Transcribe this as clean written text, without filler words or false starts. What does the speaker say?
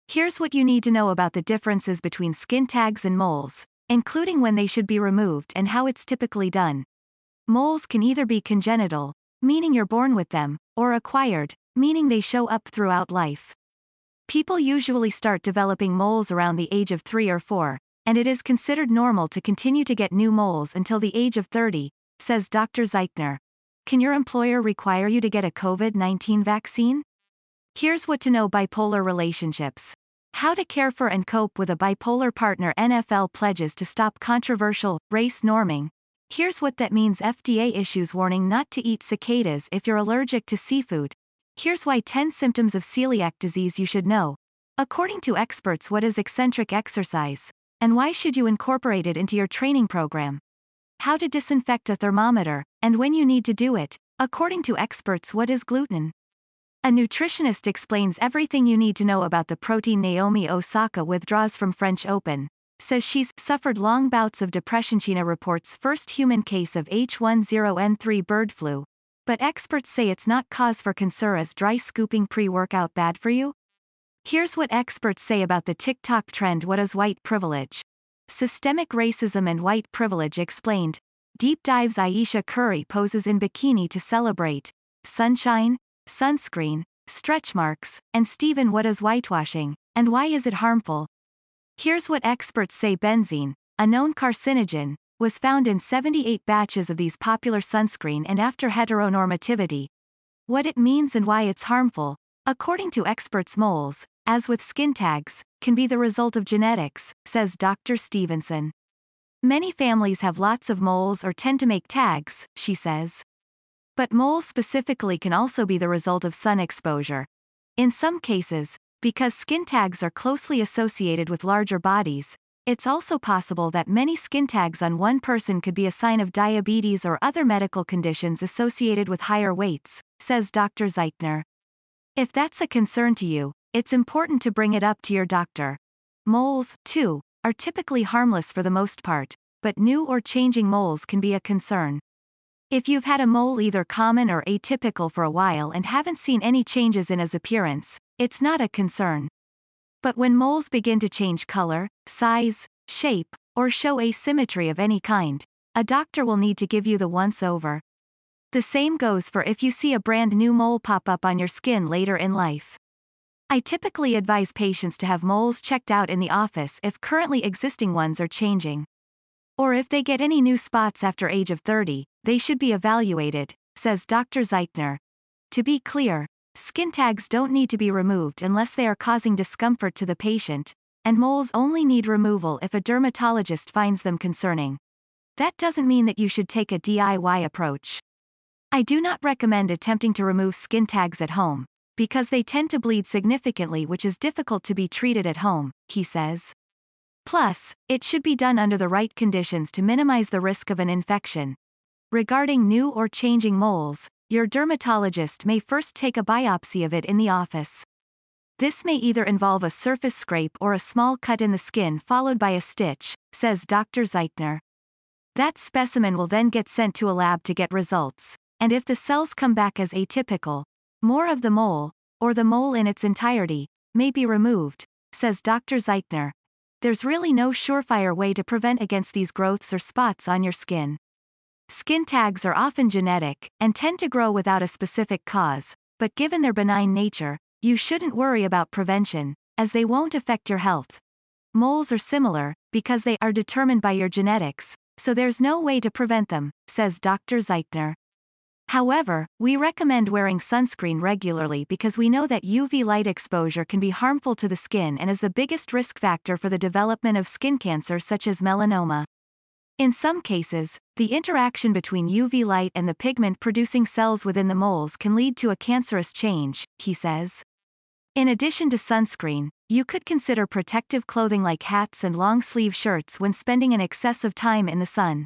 Here's what you need to know about the differences between skin tags and moles, including when they should be removed and how it's typically done. Moles can either be congenital, meaning you're born with them, or acquired, meaning they show up throughout life. People usually start developing moles around the age of 3 or 4, and it is considered normal to continue to get new moles until the age of 30, says Dr. Zeichner. Can your employer require you to get a COVID-19 vaccine? Here's what to know: bipolar relationships. How to care for and cope with a bipolar partner. NFL pledges to stop controversial race norming. Here's what that means: FDA issues warning not to eat cicadas if you're allergic to seafood. Here's why: 10 symptoms of celiac disease you should know. According to experts, what is eccentric exercise? And why should you incorporate it into your training program? How to disinfect a thermometer, and when you need to do it. According to experts, what is gluten? A nutritionist explains everything you need to know about the protein. Naomi Osaka withdraws from French Open. Says she's suffered long bouts of depression. China reports first human case of H10N3 bird flu. But experts say it's not cause for concern. Is dry scooping pre-workout bad for you? Here's what experts say about the TikTok trend. What is white privilege? Systemic racism and white privilege explained. Deep dives. Aisha Curry poses in bikini to celebrate sunshine, sunscreen, stretch marks, and Stephen, what is whitewashing, and why is it harmful? Here's what experts say: benzene, a known carcinogen, was found in 78 batches of these popular sunscreen and after heteronormativity. What it means and why it's harmful. According to experts, moles, as with skin tags, can be the result of genetics, says Dr. Stevenson. Many families have lots of moles or tend to make tags, she says. But moles specifically can also be the result of sun exposure. In some cases, because skin tags are closely associated with larger bodies, it's also possible that many skin tags on one person could be a sign of diabetes or other medical conditions associated with higher weights, says Dr. Zeichner. If that's a concern to you, it's important to bring it up to your doctor. Moles, too, are typically harmless for the most part, but new or changing moles can be a concern. If you've had a mole either common or atypical for a while and haven't seen any changes in his appearance, it's not a concern. But when moles begin to change color, size, shape, or show asymmetry of any kind, a doctor will need to give you the once-over. The same goes for if you see a brand new mole pop up on your skin later in life. I typically advise patients to have moles checked out in the office if currently existing ones are changing. Or if they get any new spots after age of 30, they should be evaluated, says Dr. Zeichner. To be clear, skin tags don't need to be removed unless they are causing discomfort to the patient, and moles only need removal if a dermatologist finds them concerning. That doesn't mean that you should take a DIY approach. I do not recommend attempting to remove skin tags at home, because they tend to bleed significantly, which is difficult to be treated at home, he says. Plus, it should be done under the right conditions to minimize the risk of an infection. Regarding new or changing moles, your dermatologist may first take a biopsy of it in the office. This may either involve a surface scrape or a small cut in the skin followed by a stitch, says Dr. Zeichner. That specimen will then get sent to a lab to get results, and if the cells come back as atypical, more of the mole, or the mole in its entirety, may be removed, says Dr. Zeichner. There's really no surefire way to prevent against these growths or spots on your skin. Skin tags are often genetic, and tend to grow without a specific cause, but given their benign nature, you shouldn't worry about prevention, as they won't affect your health. Moles are similar, because they are determined by your genetics, so there's no way to prevent them, says Dr. Zeichner. However, we recommend wearing sunscreen regularly because we know that UV light exposure can be harmful to the skin and is the biggest risk factor for the development of skin cancer such as melanoma. In some cases, the interaction between UV light and the pigment-producing cells within the moles can lead to a cancerous change, he says. In addition to sunscreen, you could consider protective clothing like hats and long-sleeve shirts when spending an excess of time in the sun.